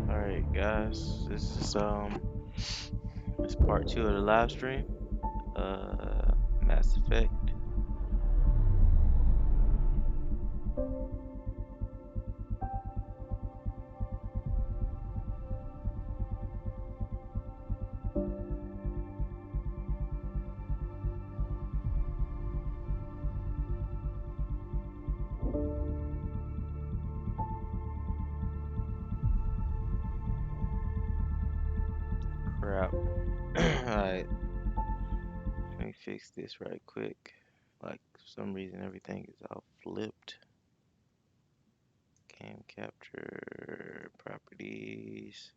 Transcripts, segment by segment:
Alright guys, this part two of the live stream. Mass Effect. Crap. Alright, let me fix this right quick. Like for some reason everything is all flipped. Cam capture properties.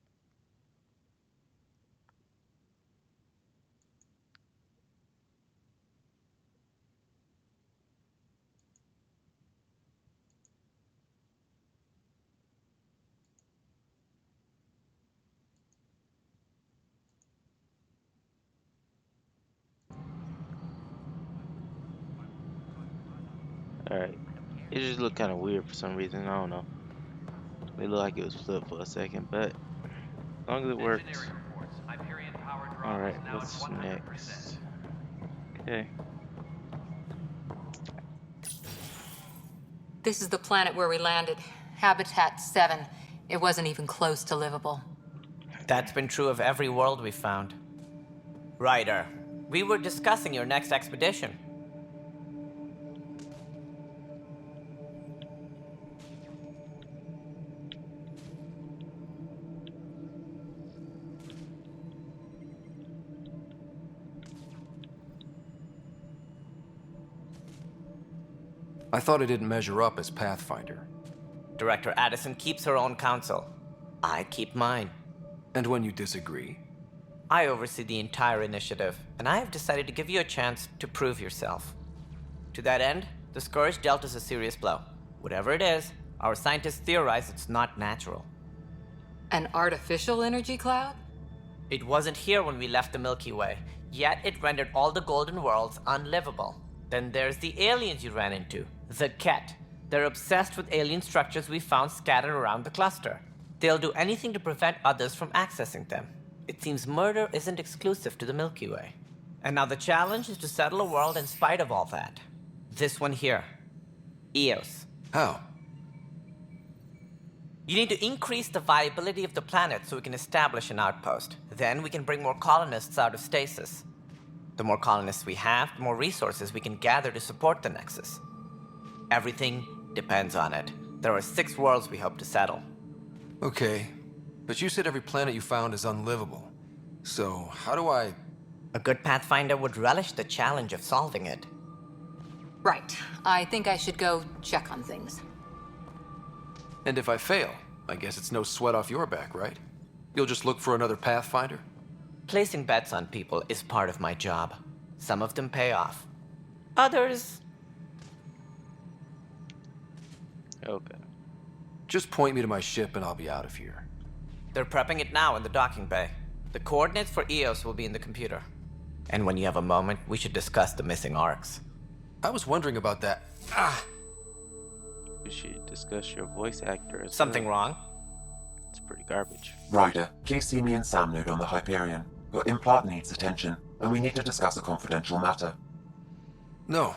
Alright. It just looked kind of weird for some reason. I don't know. It looked like it was flipped for a second, but as long as it works. Alright, what's next? Okay. This is the planet where we landed. Habitat 7. It wasn't even close to livable. That's been true of every world we've found. Ryder, we were discussing your next expedition. I thought it didn't measure up as Pathfinder. Director Addison keeps her own counsel. I keep mine. And when you disagree? I oversee the entire initiative, and I have decided to give you a chance to prove yourself. To that end, the Scourge dealt us a serious blow. Whatever it is, our scientists theorize it's not natural. An artificial energy cloud? It wasn't here when we left the Milky Way, yet it rendered all the golden worlds unlivable. Then there's the aliens you ran into, the Ket. They're obsessed with alien structures we found scattered around the cluster. They'll do anything to prevent others from accessing them. It seems murder isn't exclusive to the Milky Way. And now the challenge is to settle a world in spite of all that. This one here. Eos. How? You need to increase the viability of the planet so we can establish an outpost. Then we can bring more colonists out of stasis. The more colonists we have, the more resources we can gather to support the Nexus. Everything depends on it. There are 6 worlds we hope to settle. Okay, but you said every planet you found is unlivable. So, how do I... A good Pathfinder would relish the challenge of solving it. Right. I think I should go check on things. And if I fail, I guess it's no sweat off your back, right? You'll just look for another Pathfinder? Placing bets on people is part of my job. Some of them pay off. Others... Okay. Just point me to my ship and I'll be out of here. They're prepping it now in the docking bay. The coordinates for Eos will be in the computer. And when you have a moment, we should discuss the missing arcs. I was wondering about that. We should discuss your voice actor as Something well. wrong? It's pretty garbage. Ryder, please see me and Sam node on the Hyperion. Your implant needs attention, and we need to discuss a confidential matter. No,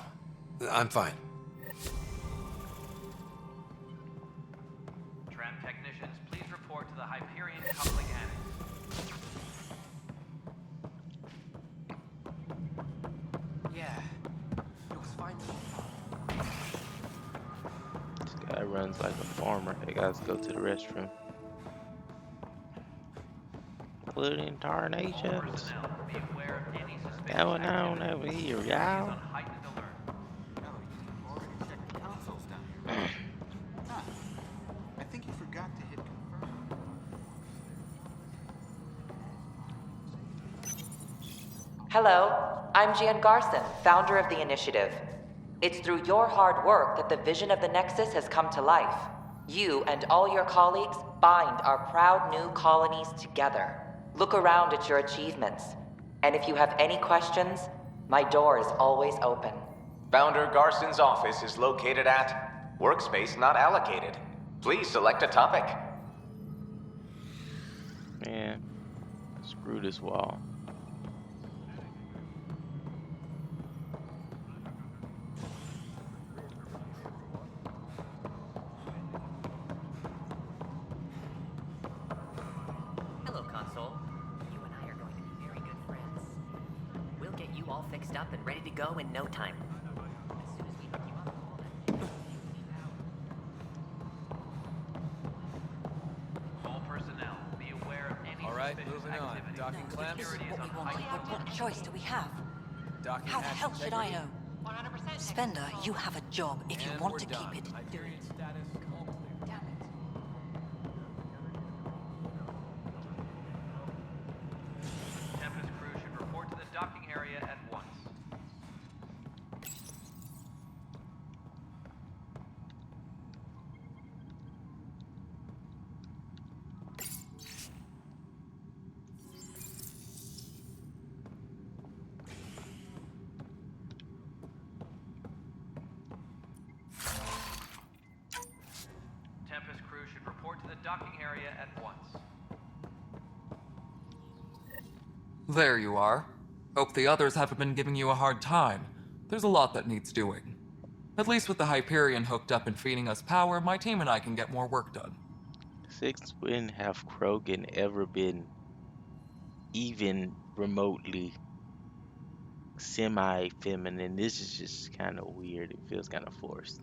I'm fine. Tram technicians, please report to the Hyperion coupling annex. Yeah, it was fine. This guy runs like a farmer. Hey guys, go to the restroom. Including tarnations. Be aware of any suspicious Going on over here, y'all. on heightened alert. No, you already checked the consoles down here. Huh. I think you forgot to hit confirm. Hello, I'm Gian Garson, founder of the initiative. It's through your hard work that the vision of the Nexus has come to life. You and all your colleagues bind our proud new colonies together. Look around at your achievements. And if you have any questions, my door is always open. Founder Garson's office is located at workspace not allocated. Please select a topic. Man, screw this wall. Hello, Console. You and I are going to be very good friends. We'll get you all fixed up and ready to go in no time. As soon as we pick you up, All personnel, be aware of any All right, suspicious moving on. activity. Docking clamps. Security is on What high alert. choice do we have? Docking How the hatch hell should I integrity. know? 100%. Spender, you have a job. If you And want we're to done. keep it, do Hyperion it. status, all clear. Damn it. Tempest crew should report to the docking area at once. Tempest crew should report to the docking area at once. There you are. Hope the others haven't been giving you a hard time. There's a lot that needs doing. At least with the Hyperion hooked up and feeding us power, my team and I can get more work done. Since when have Krogan ever been even remotely semi-feminine? This is just kind of weird. It feels kind of forced.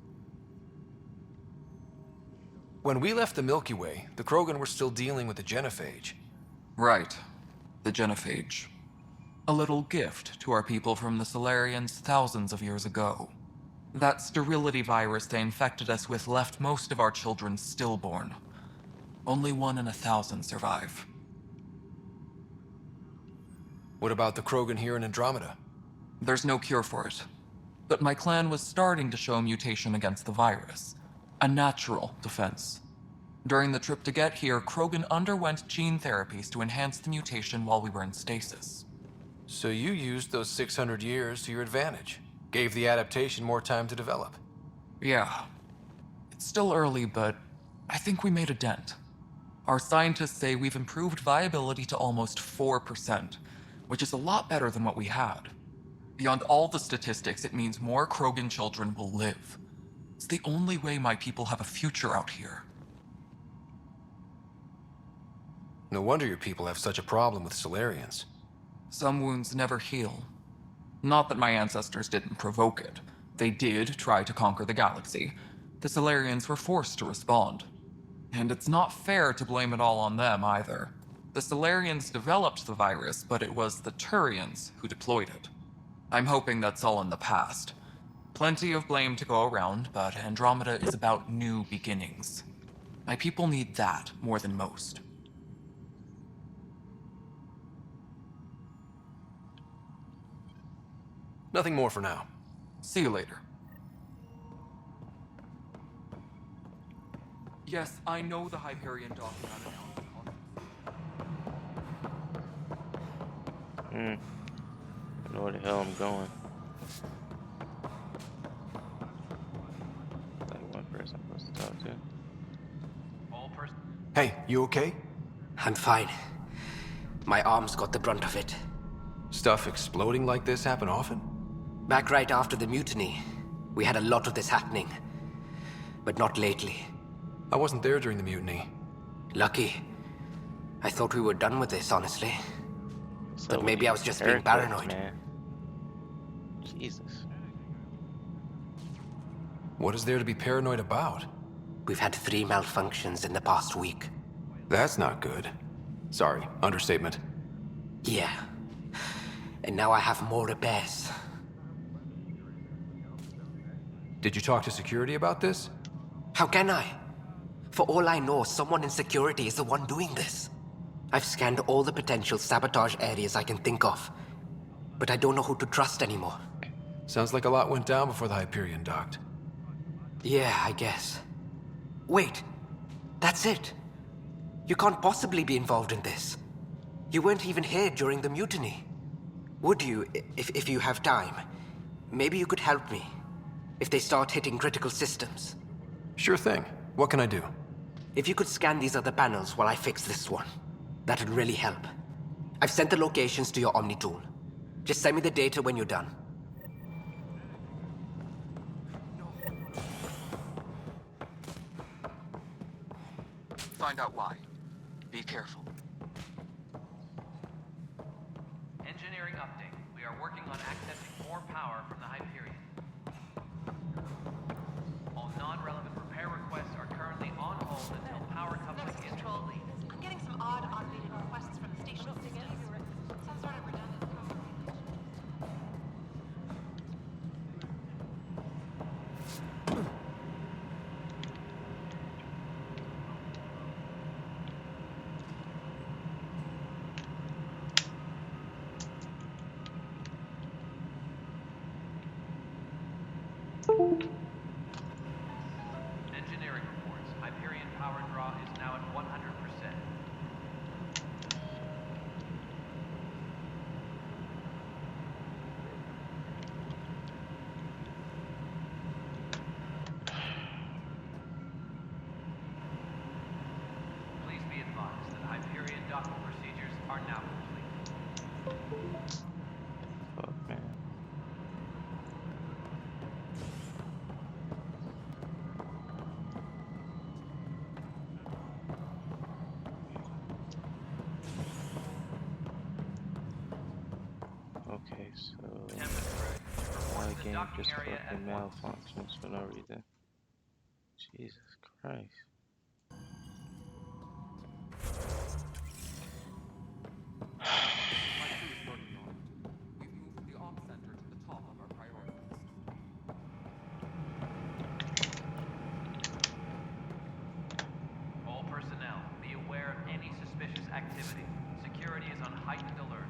When we left the Milky Way, the Krogan were still dealing with the genophage. Right. The genophage. A little gift to our people from the Solarians thousands of years ago. That sterility virus they infected us with left most of our children stillborn. Only 1 in 1,000 survive. What about the Krogan here in Andromeda? There's no cure for it. But my clan was starting to show a mutation against the virus. A natural defense. During the trip to get here, Krogan underwent gene therapies to enhance the mutation while we were in stasis. So you used those 600 years to your advantage. Gave the adaptation more time to develop. Yeah. It's still early, but I think we made a dent. Our scientists say we've improved viability to almost 4%, which is a lot better than what we had. Beyond all the statistics, it means more Krogan children will live. It's the only way my people have a future out here. No wonder your people have such a problem with Solarians. Some wounds never heal. Not that my ancestors didn't provoke it. They did try to conquer the galaxy. The Solarians were forced to respond. And it's not fair to blame it all on them either. The Solarians developed the virus, but it was the Turians who deployed it. I'm hoping that's all in the past. Plenty of blame to go around, but Andromeda is about new beginnings. My people need that more than most. Nothing more for now. See you later. Yes, I know the Hyperion docking I know where the hell I'm going. Like one person I'm supposed to talk to. All personnel. Hey, you okay? I'm fine. My arms got the brunt of it. Stuff exploding like this happen often? Back right after the mutiny, we had a lot of this happening. But not lately. I wasn't there during the mutiny. Lucky. I thought we were done with this, honestly. So But maybe I was just being haircuts, paranoid. Man. Jesus. What is there to be paranoid about? We've had 3 malfunctions in the past week. That's not good. Sorry, understatement. Yeah. And now I have more repairs. Did you talk to security about this? How can I? For all I know, someone in security is the one doing this. I've scanned all the potential sabotage areas I can think of. But I don't know who to trust anymore. Sounds like a lot went down before the Hyperion docked. Yeah, I guess. Wait. That's it. You can't possibly be involved in this. You weren't even here during the mutiny. Would you, if you have time? Maybe you could help me. if they start hitting critical systems. Sure thing. What can I do? If you could scan these other panels while I fix this one, that'd really help. I've sent the locations to your Omni tool. Just send me the data when you're done. Find out why. Be careful. Engineering update. We are working on accessing more power from the Hyperion. All non-relevant repair requests are currently on hold until power comes Next in. control lead. I'm getting some odd automated requests from the station systems. Some sort of redundant code. Engineering reports. Hyperion power draw is now at 100%. Please be advised that Hyperion docking procedures are now complete. Fuck, man. Okay, so my game just fucking malfunctions for no reason. Jesus Christ. We've moved the op center to the top of our priority list. All personnel, be aware of any suspicious activity. Security is on heightened alert.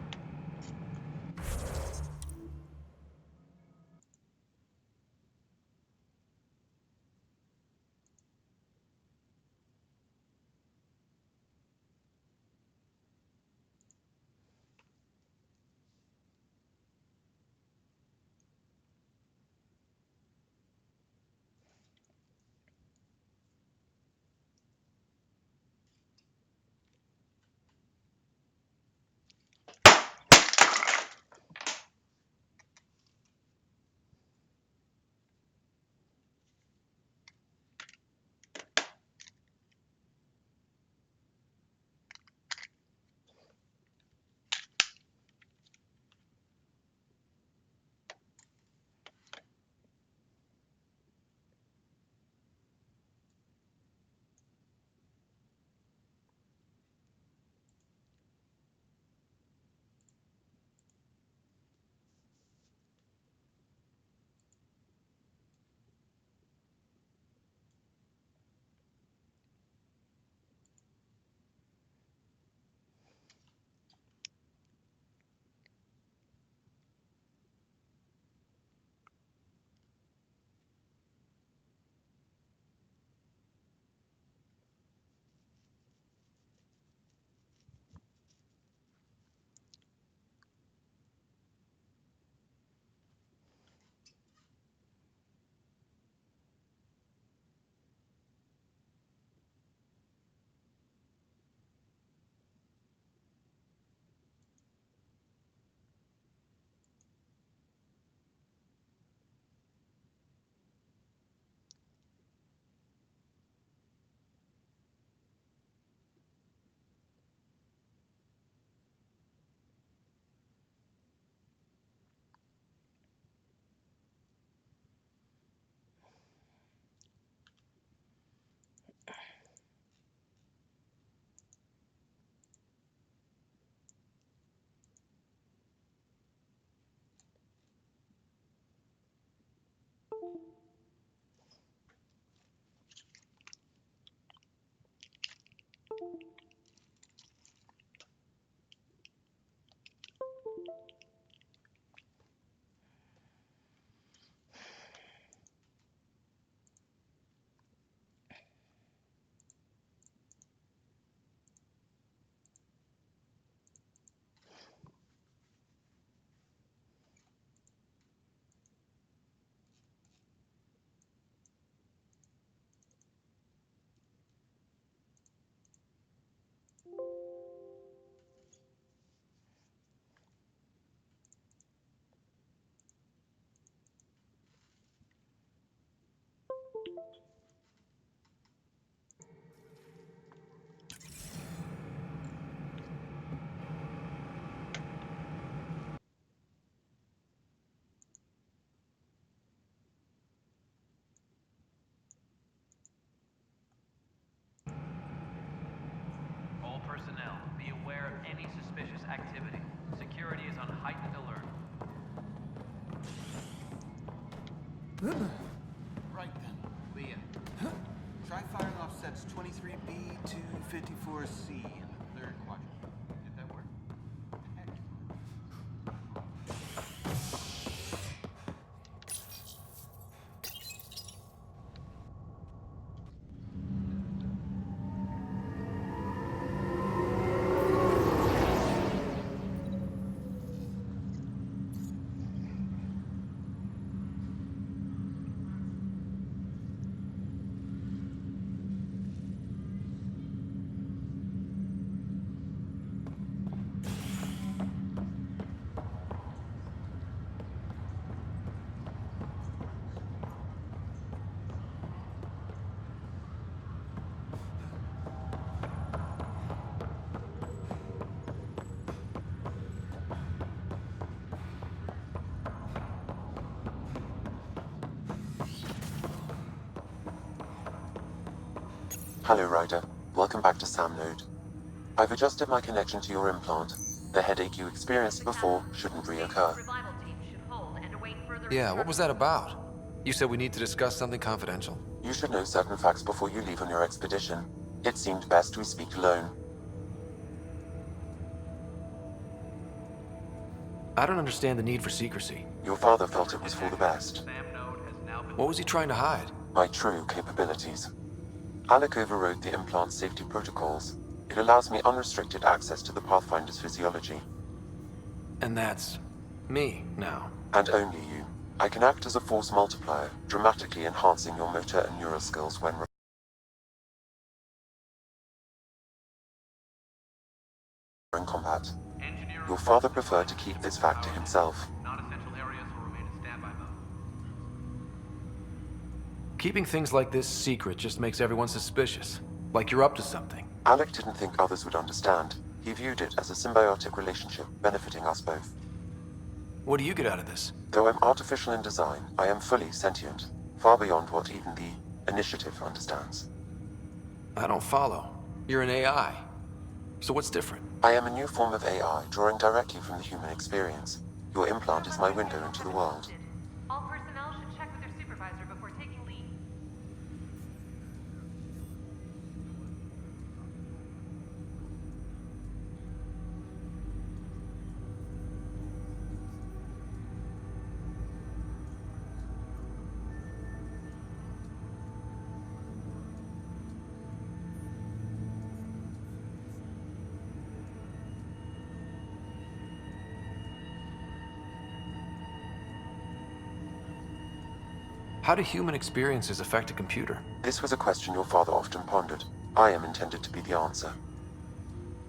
activity. Security is on heightened alert. Right then, Leah. Try firing off sets 23B to 54C in the third quadrant. Did that work? Hello, Ryder. Welcome back to Sam Node. I've adjusted my connection to your implant. The headache you experienced before shouldn't reoccur. Yeah, what was that about? You said we need to discuss something confidential. You should know certain facts before you leave on your expedition. It seemed best we speak alone. I don't understand the need for secrecy. Your father felt it was for the best. What was he trying to hide? My true capabilities. Alec overrode the implant's safety protocols. It allows me unrestricted access to the Pathfinder's physiology. And that's me now. And only you. I can act as a force multiplier, dramatically enhancing your motor and neural skills when in combat. Your father preferred to keep this fact to himself. Non-essential areas will remain in standby mode. Keeping things like this secret just makes everyone suspicious. Like you're up to something. Alec didn't think others would understand. He viewed it as a symbiotic relationship, benefiting us both. What do you get out of this? Though I'm artificial in design, I am fully sentient, far beyond what even the Initiative understands. I don't follow. You're an AI. So what's different? I am a new form of AI, drawing directly from the human experience. Your implant is my window into the world. All personnel should check with their supervisor before taking leave. How do human experiences affect a computer? This was a question your father often pondered. I am intended to be the answer.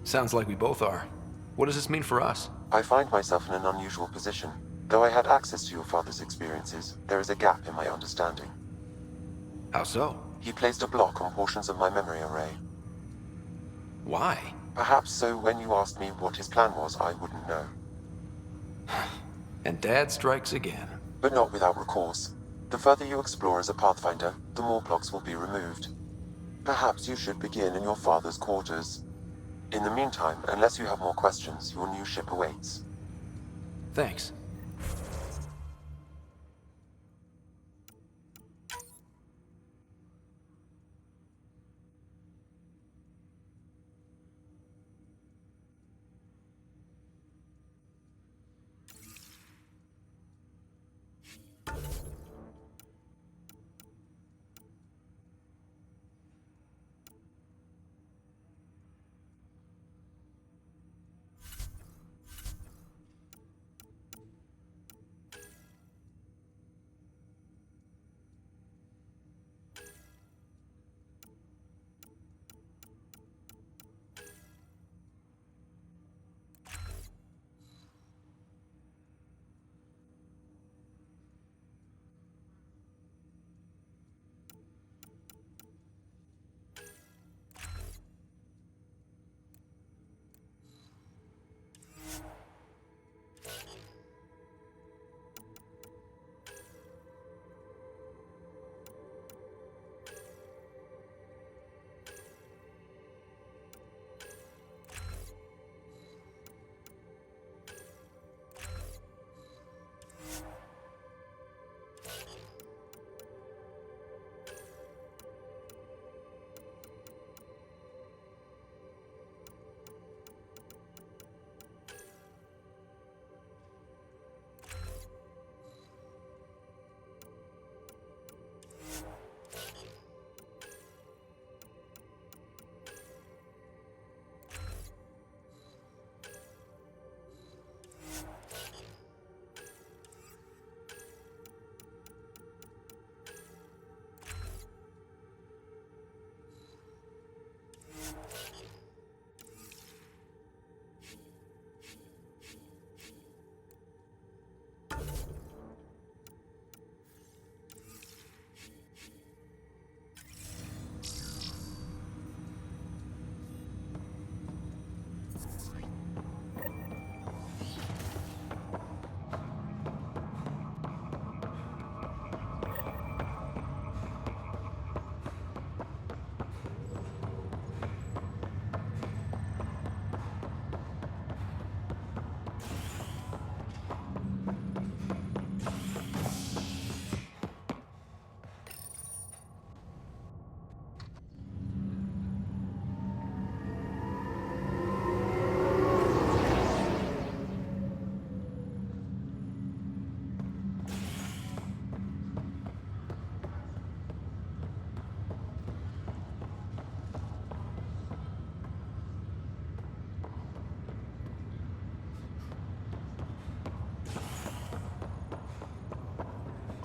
Sounds like we both are. What does this mean for us? I find myself in an unusual position. Though I had access to your father's experiences, there is a gap in my understanding. How so? He placed a block on portions of my memory array. Why? Perhaps so when you asked me what his plan was, I wouldn't know. And Dad strikes again. But not without recourse. The further you explore as a Pathfinder, the more blocks will be removed. Perhaps you should begin in your father's quarters. In the meantime, unless you have more questions, your new ship awaits. Thanks.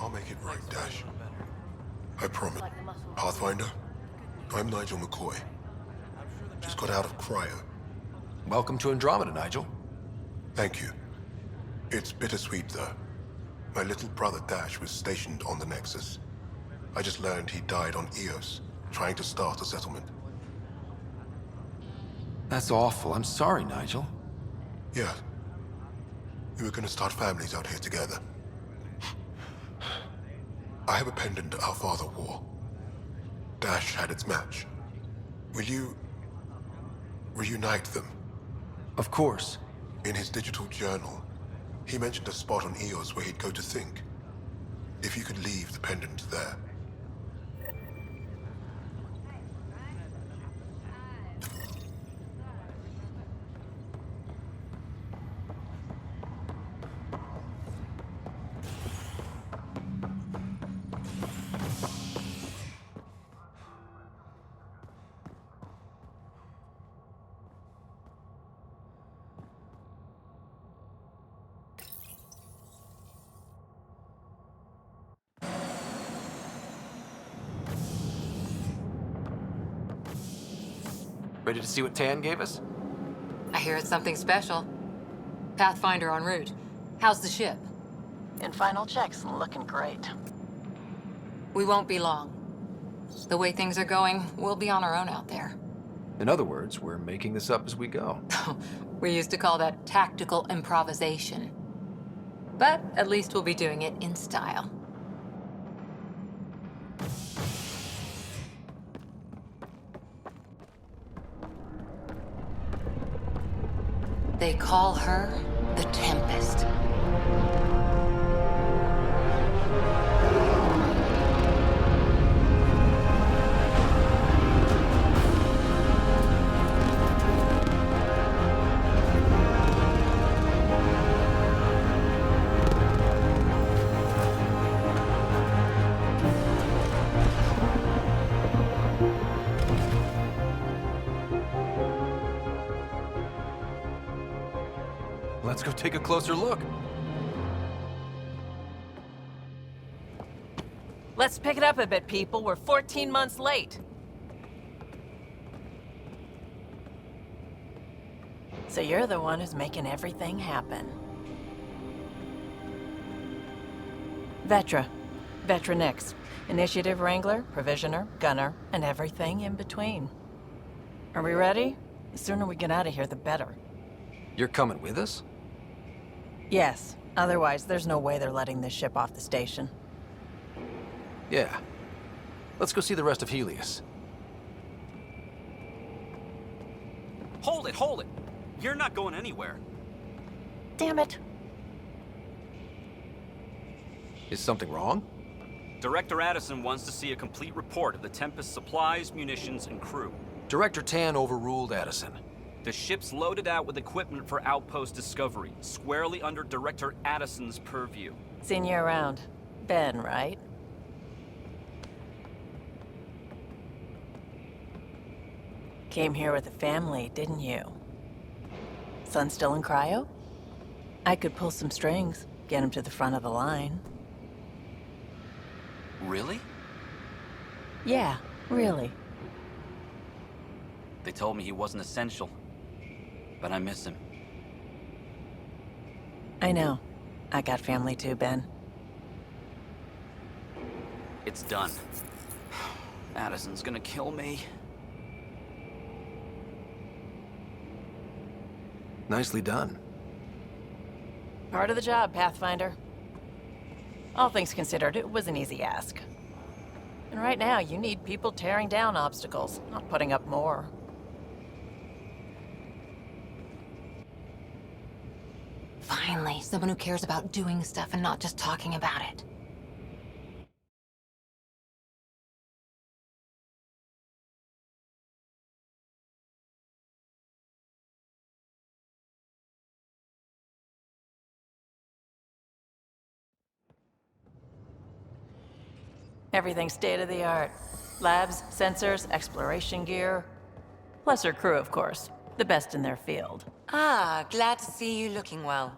I'll make it right, Dash. I promise. Pathfinder, I'm Nigel McCoy. Just got out of cryo. Welcome to Andromeda, Nigel. Thank you. It's bittersweet, though. My little brother Dash was stationed on the Nexus. I just learned he died on Eos, trying to start a settlement. That's awful. I'm sorry, Nigel. Yeah. We were gonna start families out here together. I have a pendant our father wore. Dash had its match. Will you reunite them? Of course. In his digital journal, he mentioned a spot on Eos where he'd go to think. If you could leave the pendant there. Ready to see what Tan gave us? I hear it's something special. Pathfinder en route. How's the ship? In final checks, looking great. We won't be long. The way things are going, we'll be on our own out there. In other words, we're making this up as we go. We used to call that tactical improvisation. But at least we'll be doing it in style. They call her the Tempest. Let's go take a closer look. Let's pick it up a bit, people. We're 14 months late. So you're the one who's making everything happen. Vetra. Vetra Nix. Initiative Wrangler, Provisioner, Gunner, and everything in between. Are we ready? The sooner we get out of here, the better. You're coming with us? Yes. Otherwise, there's no way they're letting this ship off the station. Yeah. Let's go see the rest of Helios. Hold it, hold it! You're not going anywhere. Damn it. Is something wrong? Director Addison wants to see a complete report of the Tempest's supplies, munitions, and crew. Director Tan overruled Addison. The ship's loaded out with equipment for outpost discovery, squarely under Director Addison's purview. Seen you around. Ben, right? Came here with a family, didn't you? Son still in cryo? I could pull some strings, get him to the front of the line. Really? Yeah, really. They told me he wasn't essential, but I miss him. I know. I got family too, Ben. It's done. Addison's gonna kill me. Nicely done. Part of the job, Pathfinder. All things considered, it was an easy ask. And right now, you need people tearing down obstacles, not putting up more. Finally, someone who cares about doing stuff and not just talking about it. Everything's state-of-the-art. Labs, sensors, exploration gear. Plus her crew, of course. The best in their field. Ah, glad to see you looking well.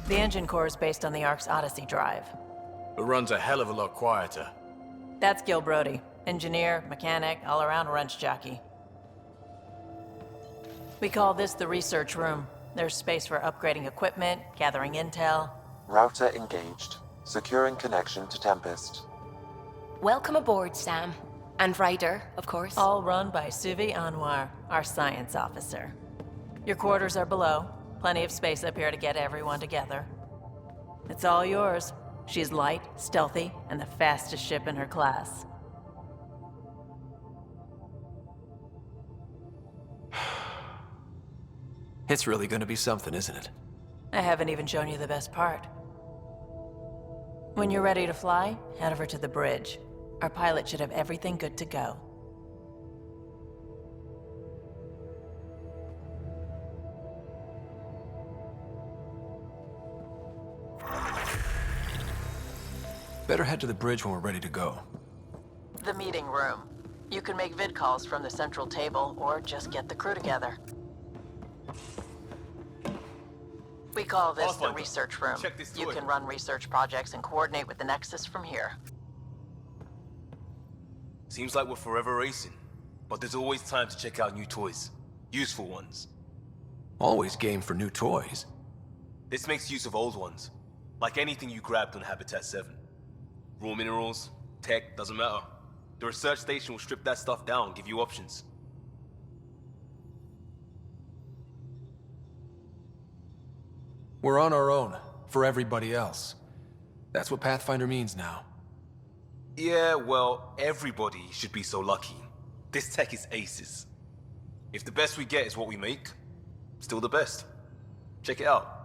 The engine core is based on the Ark's Odyssey drive. It runs a hell of a lot quieter. That's Gil Brody. Engineer, mechanic, all-around wrench jockey. We call this the research room. There's space for upgrading equipment, gathering intel. Router engaged. Securing connection to Tempest. Welcome aboard, Sam. And Ryder, of course. All run by Suvi Anwar, our science officer. Your quarters are below. Plenty of space up here to get everyone together. It's all yours. She's light, stealthy, and the fastest ship in her class. It's really gonna be something, isn't it? I haven't even shown you the best part. When you're ready to fly, head over to the bridge. Our pilot should have everything good to go. Better head to the bridge when we're ready to go. The meeting room. You can make vid calls from the central table, or just get the crew together. We call this the research room. You can run research projects and coordinate with the Nexus from here. Seems like we're forever racing, but there's always time to check out new toys. Useful ones. Always game for new toys. This makes use of old ones, like anything you grabbed on Habitat 7. Raw minerals, tech, doesn't matter. The research station will strip that stuff down and give you options. We're on our own, for everybody else. That's what Pathfinder means now. Yeah, well, everybody should be so lucky. This tech is aces. If the best we get is what we make, still the best. Check it out.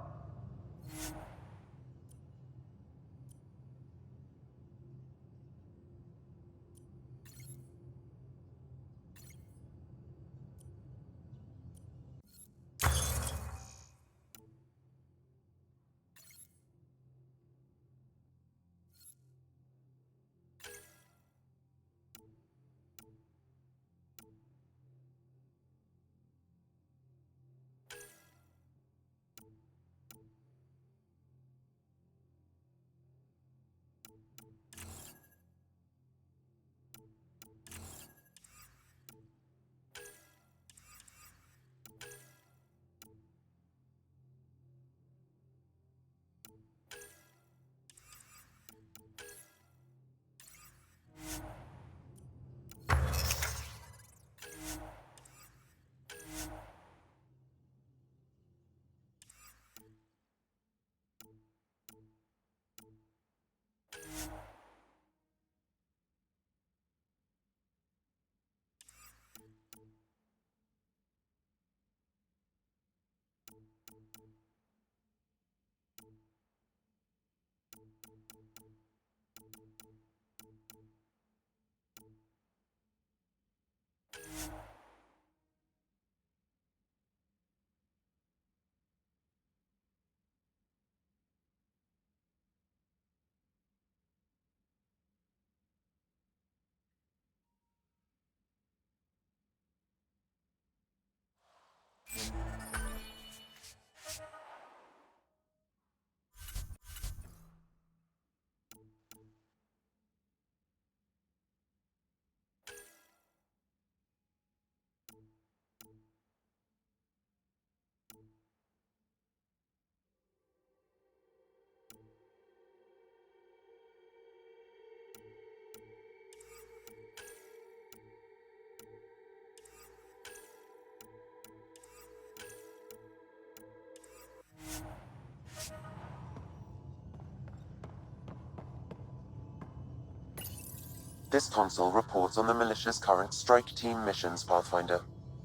This console reports on the militia's current strike team missions, Pathfinder.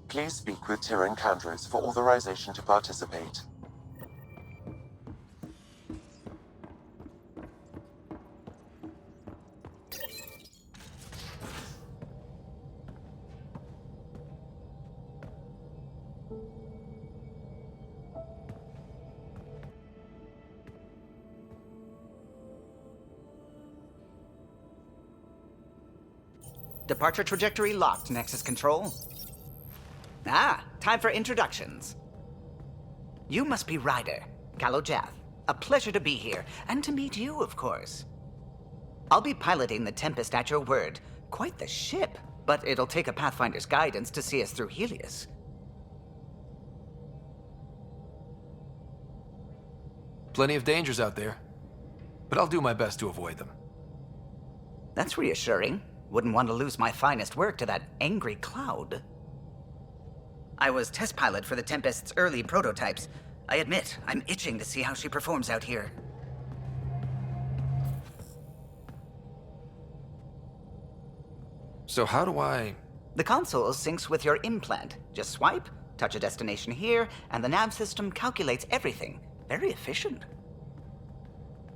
Please speak with Tyrion Candros for authorization to participate. Departure trajectory locked, Nexus Control. Ah, time for introductions. You must be Ryder, Callow Jath, A pleasure to be here, and to meet you, of course. I'll be piloting the Tempest at your word. Quite the ship, but it'll take a Pathfinder's guidance to see us through Helios. Plenty of dangers out there, but I'll do my best to avoid them. That's reassuring. Wouldn't want to lose my finest work to that angry cloud. I was test pilot for the Tempest's early prototypes. I admit, I'm itching to see how she performs out here. So how do I... The console syncs with your implant. Just swipe, touch a destination here, and the nav system calculates everything. Very efficient.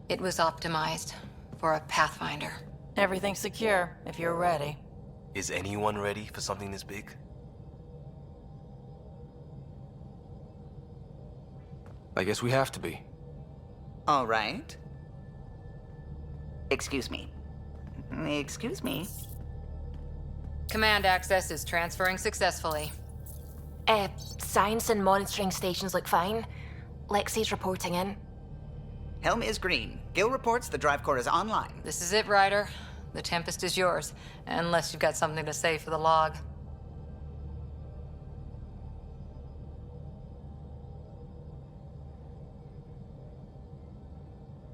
It was optimized for a Pathfinder. Everything's secure, if you're ready. Is anyone ready for something this big? I guess we have to be. All right. Excuse me. Excuse me. Command access is transferring successfully. Science and monitoring stations look fine. Lexi's reporting in. Helm is green. Gil reports the drive core is online. This is it, Ryder. The Tempest is yours, unless you've got something to say for the log.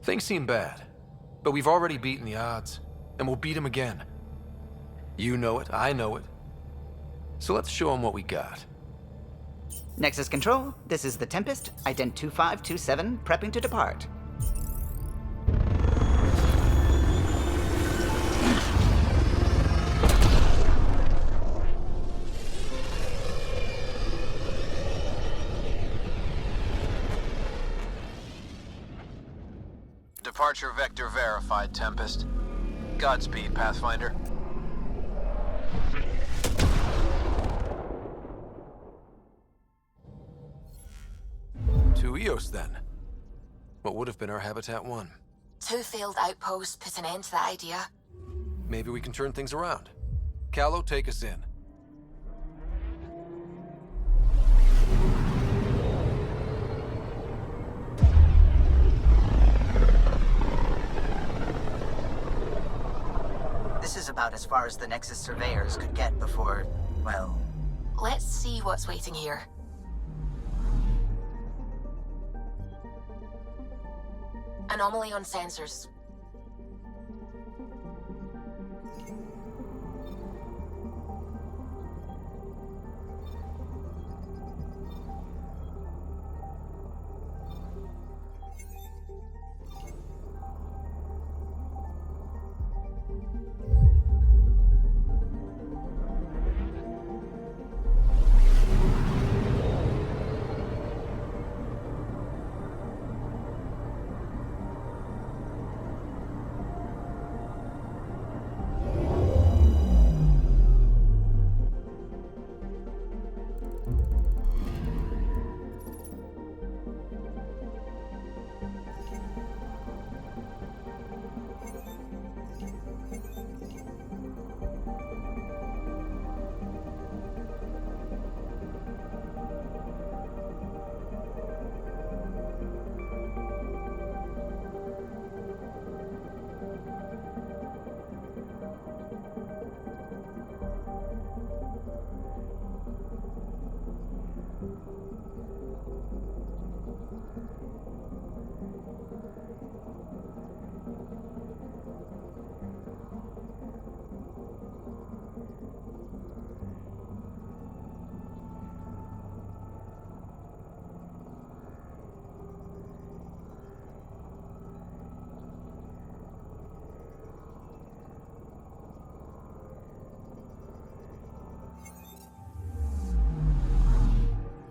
Things seem bad, but we've already beaten the odds, and we'll beat them again. You know it, I know it. So let's show them what we got. Nexus Control, this is the Tempest, ident 2527, prepping to depart. Departure vector verified, Tempest. Godspeed, Pathfinder. To Eos, then. What would have been our Habitat 1? 2 failed outposts put an end to the idea. Maybe we can turn things around. Callow, take us in. This is about as far as the Nexus surveyors could get before, well... Let's see what's waiting here. Anomaly on sensors.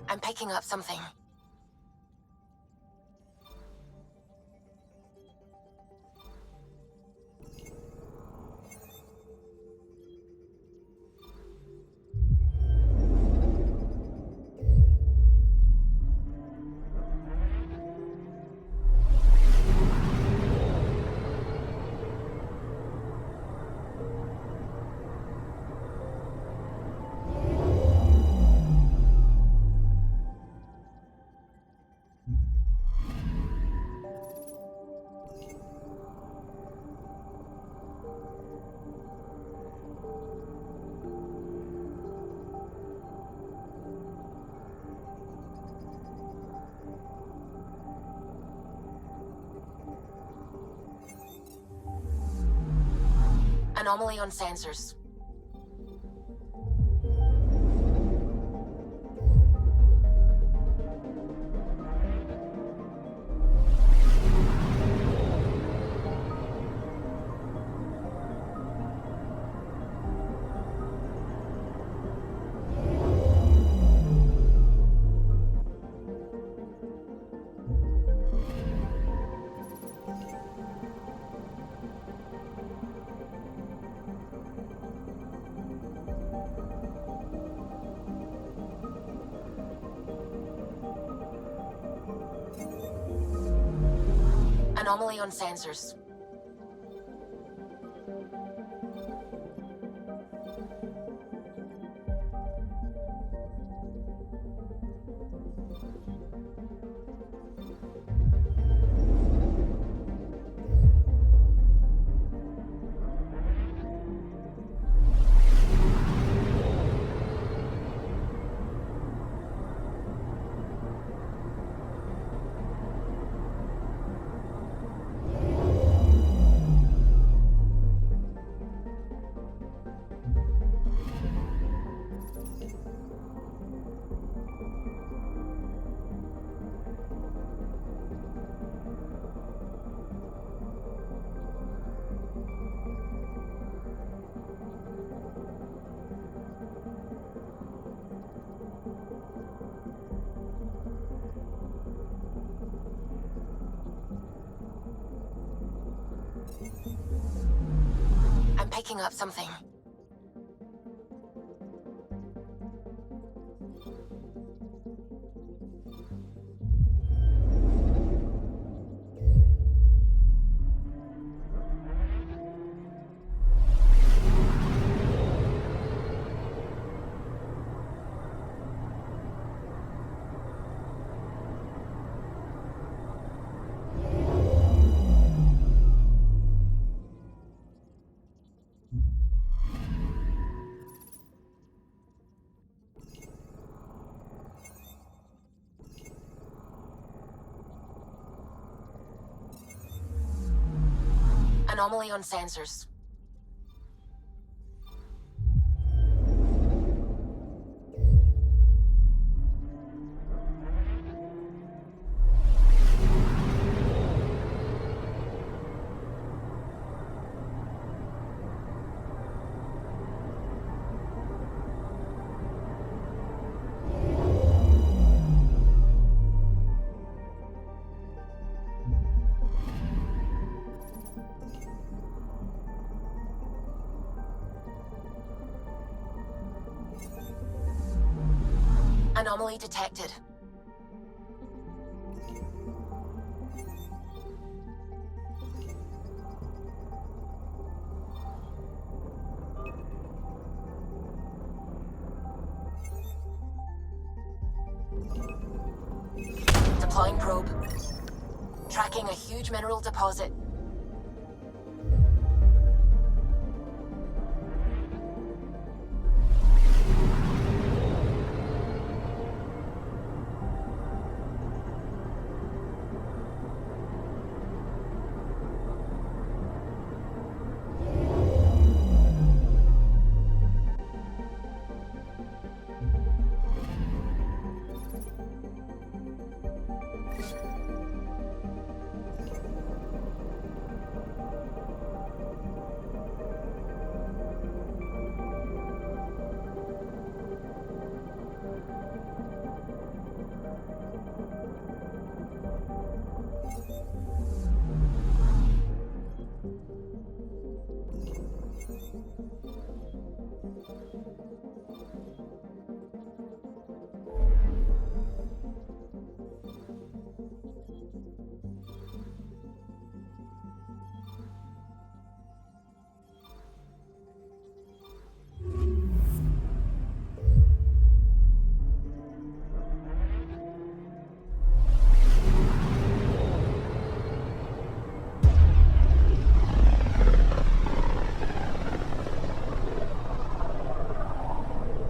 I'm picking up something. Anomaly on sensors. Anomaly on sensors. I'm picking up something. Anomaly on sensors. Anomaly detected. Deploying probe. Tracking a huge mineral deposit.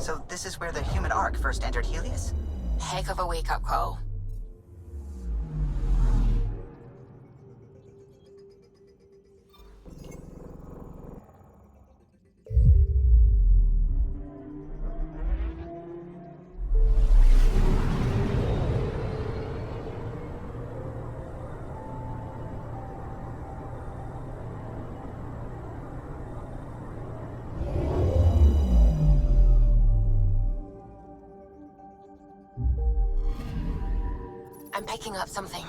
So this is where the human Ark first entered Helios? Heck of a wake-up call. I'm picking up something.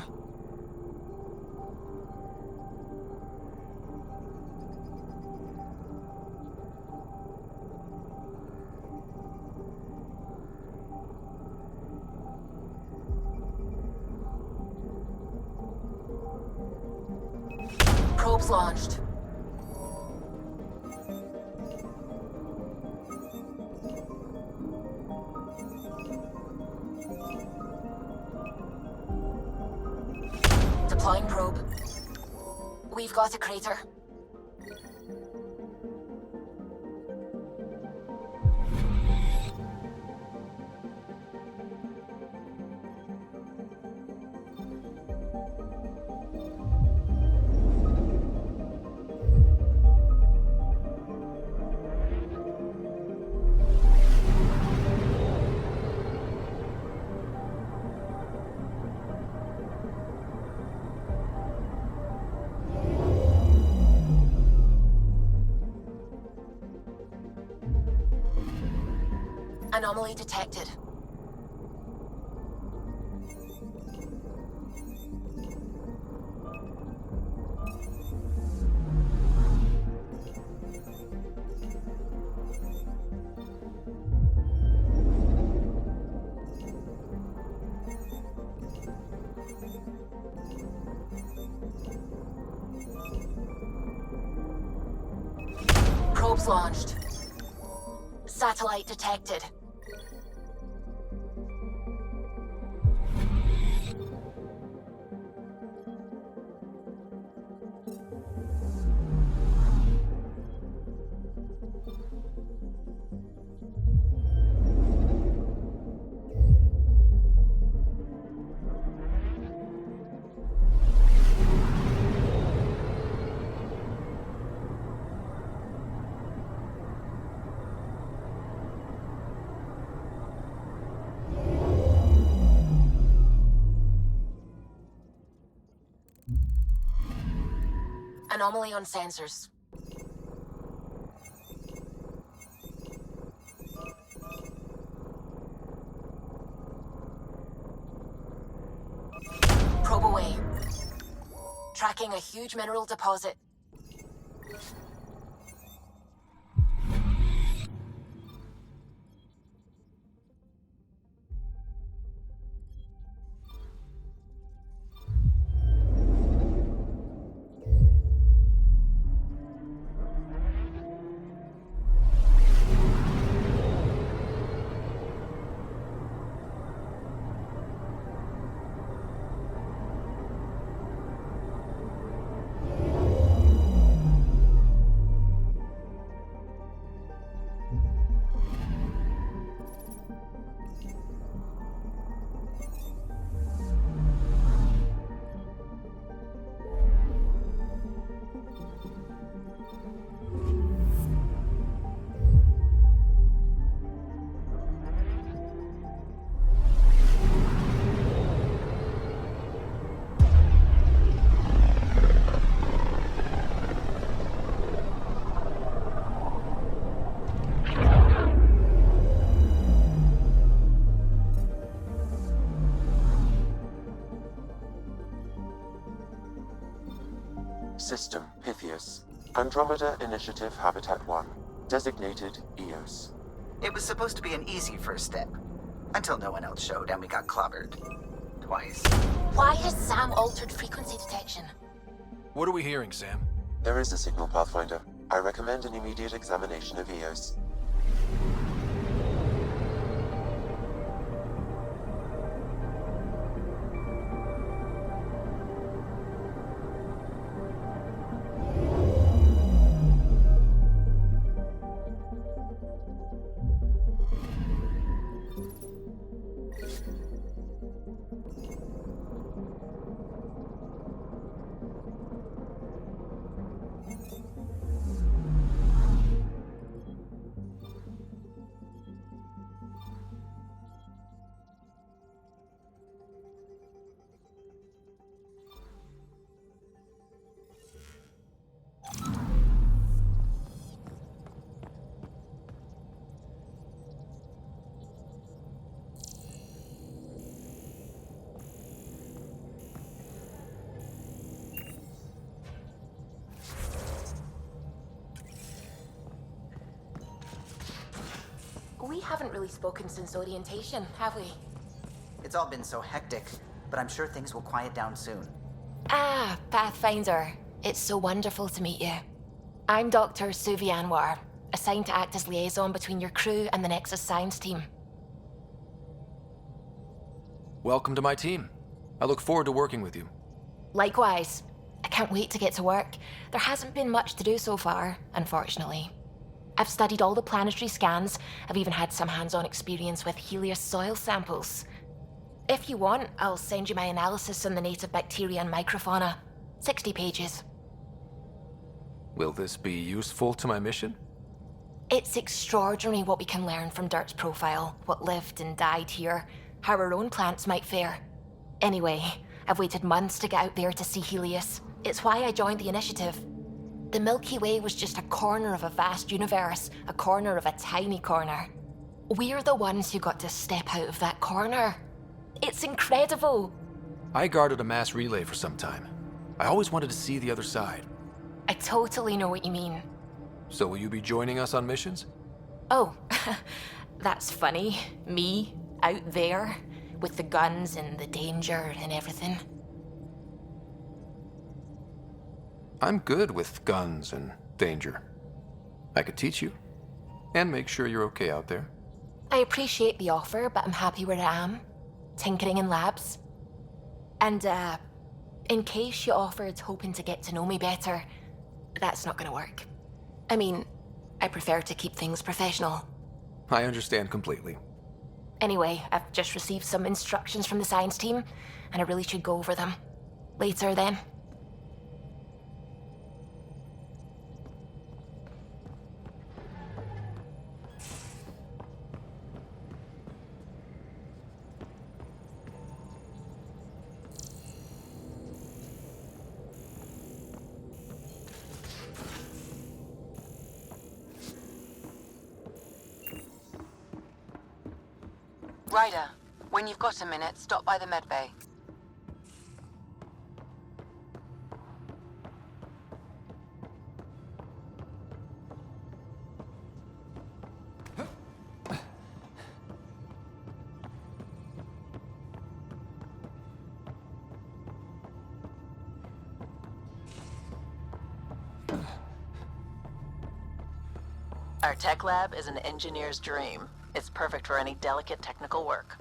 Probes launched. Deploying probe. We've got a crater. Anomaly detected. Probes launched. Satellite detected. Anomaly on sensors. Probe away. Tracking a huge mineral deposit. System Pythias. Andromeda Initiative Habitat 1. Designated EOS. It was supposed to be an easy first step. Until no one else showed and we got clobbered. Twice. Why has Sam altered frequency detection? What are we hearing, Sam? There is a signal, Pathfinder. I recommend an immediate examination of EOS. haven't really spoken since orientation, have we? It's all been so hectic, but I'm sure things will quiet down soon. Ah, Pathfinder. It's so wonderful to meet you. I'm Dr. Suvi Anwar, assigned to act as liaison between your crew and the Nexus science team. Welcome to my team. I look forward to working with you. Likewise. I can't wait to get to work. There hasn't been much to do so far, unfortunately. I've studied all the planetary scans. I've even had some hands-on experience with Helios soil samples. If you want, I'll send you my analysis on the native bacteria and microfauna. 60 pages. Will this be useful to my mission? It's extraordinary what we can learn from Dirt's profile, what lived and died here, how our own plants might fare. Anyway, I've waited months to get out there to see Helios. It's why I joined the initiative. The Milky Way was just a corner of a vast universe, a corner of a tiny corner. We're the ones who got to step out of that corner. It's incredible. I guarded a mass relay for some time. I always wanted to see the other side. I totally know what you mean. So will you be joining us on missions? Oh, that's funny. Me, out there, with the guns and the danger and everything. I'm good with guns and danger. I could teach you, and make sure you're okay out there. I appreciate the offer, but I'm happy where I am. Tinkering in labs. And, in case you offered hoping to get to know me better, that's not gonna work. I mean, I prefer to keep things professional. I understand completely. Anyway, I've just received some instructions from the science team, and I really should go over them. Later, then. Ryder, when you've got a minute, stop by the medbay. Our tech lab is an engineer's dream. It's perfect for any delicate technical work.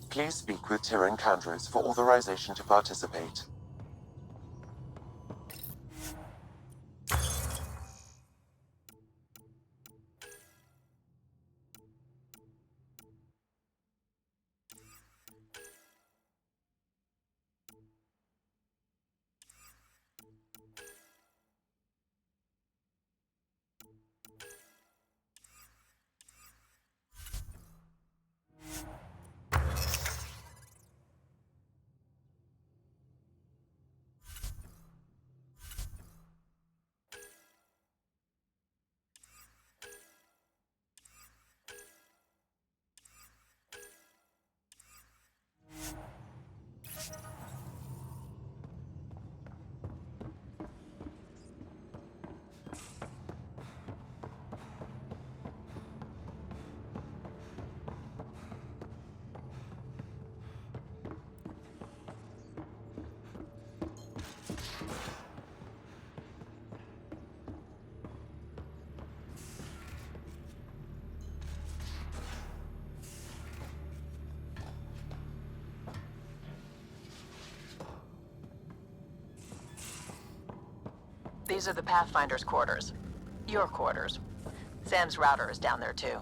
Please speak with Tyrion Candros for authorization to participate. These are the Pathfinder's quarters. Your quarters. Sam's router is down there too.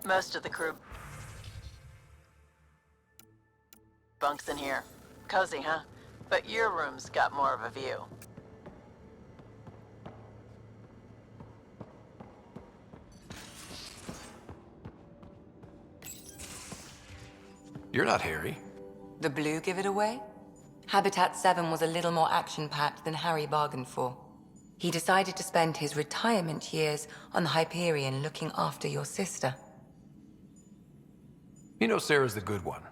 Most of the crew bunks in here. Cozy, huh? But your room's got more of a view. You're not Harry. The blue give it away? Habitat 7 was a little more action-packed than Harry bargained for. He decided to spend his retirement years on the Hyperion looking after your sister. You know Sarah's the good one.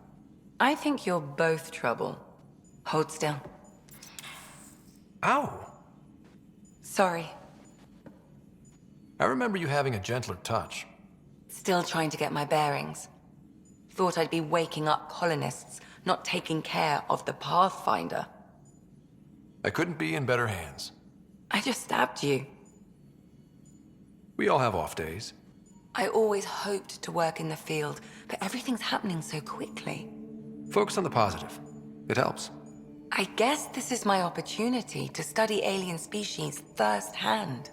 I think you're both trouble. Hold still. Ow! Sorry. I remember you having a gentler touch. Still trying to get my bearings. Thought I'd be waking up colonists, not taking care of the Pathfinder. I couldn't be in better hands. I just stabbed you. We all have off days. I always hoped to work in the field, but everything's happening so quickly. Focus on the positive. It helps. I guess this is my opportunity to study alien species firsthand.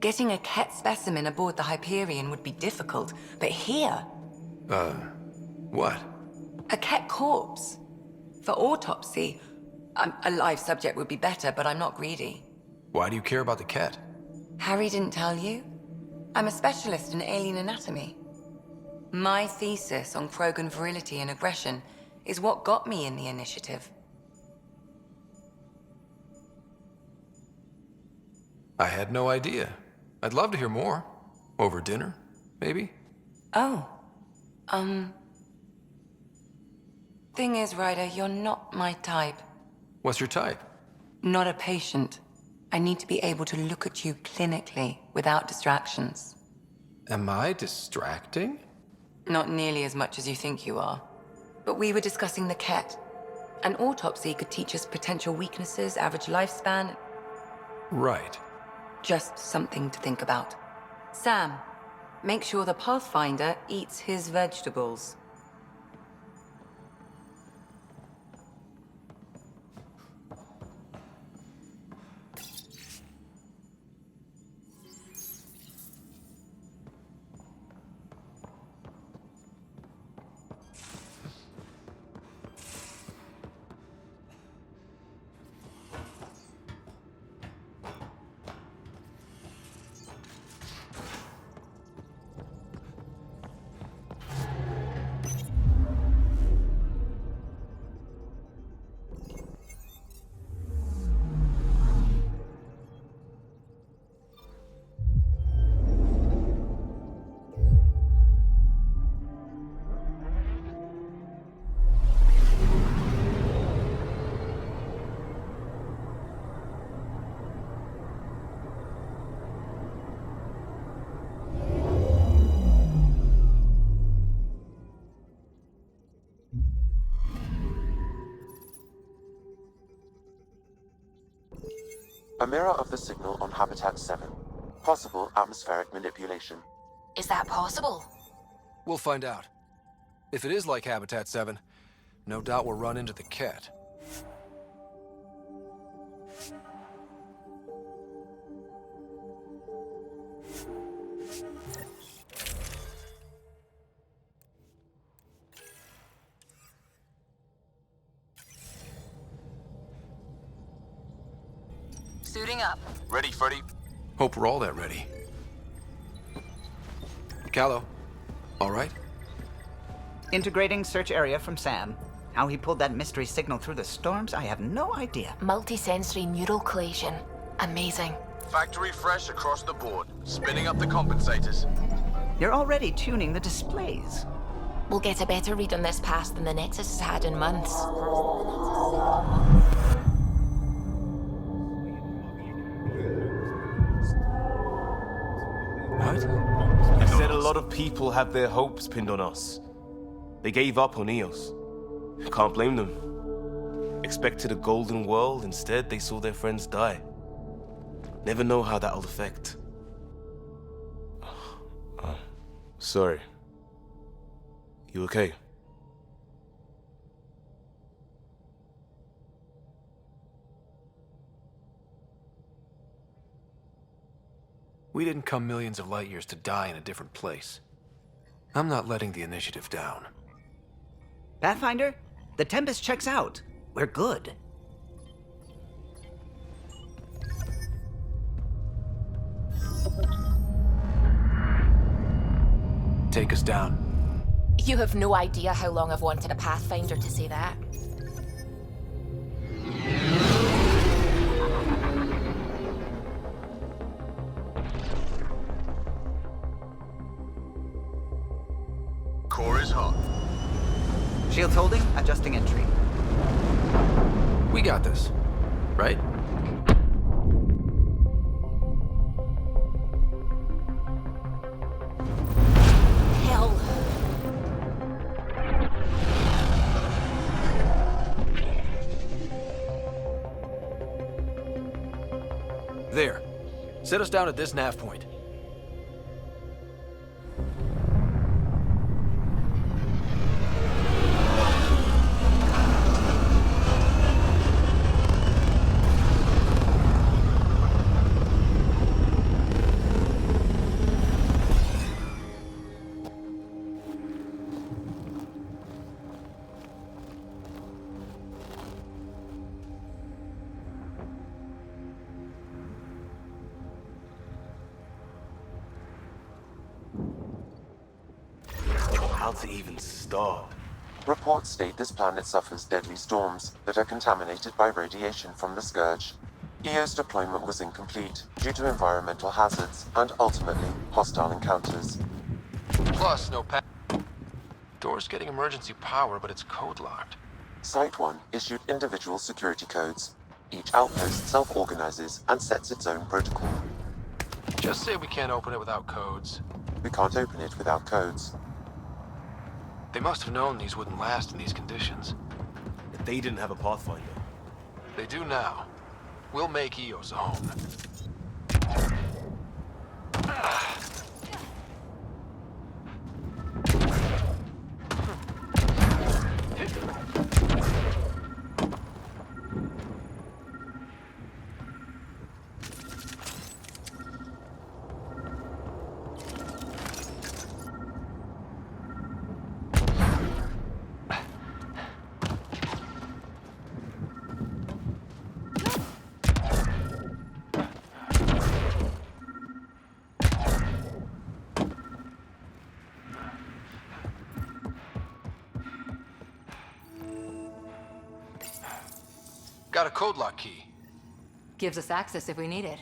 Getting a Ket specimen aboard the Hyperion would be difficult, but here... What? A Ket corpse. For autopsy, a live subject would be better, but I'm not greedy. Why do you care about the Ket? Harry didn't tell you? I'm a specialist in alien anatomy. My thesis on Krogan virility and aggression is what got me in the initiative. I had no idea. I'd love to hear more. Over dinner, maybe? Oh. Thing is, Ryder, you're not my type. What's your type? Not a patient. I need to be able to look at you clinically without distractions. Am I distracting? Not nearly as much as you think you are. But we were discussing the Ket. An autopsy could teach us potential weaknesses, average lifespan. Right. Just something to think about. Sam, make sure the Pathfinder eats his vegetables. A mirror of the signal on Habitat 7. Possible atmospheric manipulation. Is that possible? We'll find out. If it is like Habitat 7, no doubt we'll run into the Ket. Suiting up. Ready, Freddy? Hope we're all that ready. Callow, all right? Integrating search area from Sam. How he pulled that mystery signal through the storms, I have no idea. Multisensory neural collation. Amazing. Factory fresh across the board. Spinning up the compensators. You're already tuning the displays. We'll get a better read on this pass than the Nexus has had in months. What? You said a lot of people have their hopes pinned on us. They gave up on Eos. Can't blame them. Expected a golden world, instead they saw their friends die. Never know how that'll affect. Sorry. You okay? We didn't come millions of light years to die in a different place. I'm not letting the initiative down. Pathfinder, the Tempest checks out. We're good. Take us down. You have no idea how long I've wanted a Pathfinder to say that. Core is hot. Shields holding, adjusting entry. We got this, right? Hell. There. Set us down at this nav point. How to even start? Reports state this planet suffers deadly storms that are contaminated by radiation from the Scourge. EO's deployment was incomplete due to environmental hazards and ultimately hostile encounters. Plus, no Door's getting emergency power, but it's code locked. Site 1 issued individual security codes. Each outpost self-organizes and sets its own protocol. Just say we can't open it without codes. We can't open it without codes. They must have known these wouldn't last in these conditions. If they didn't have a Pathfinder. They do now. We'll make Eos a home. Got a code lock key. Gives us access if we need it.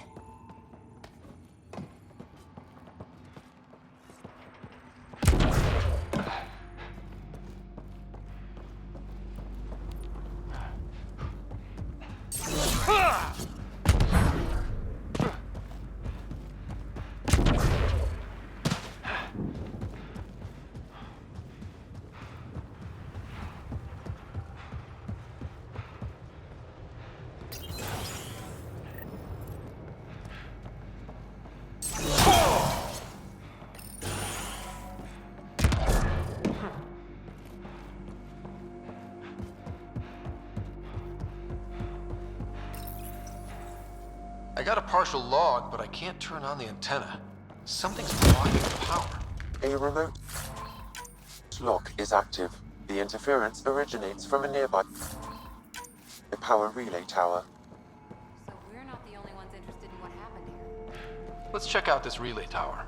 I got a partial log, but I can't turn on the antenna. Something's blocking the power. A remote lock is active. The interference originates from a nearby power relay tower. So we're not the only ones interested in what happened here. Let's check out this relay tower.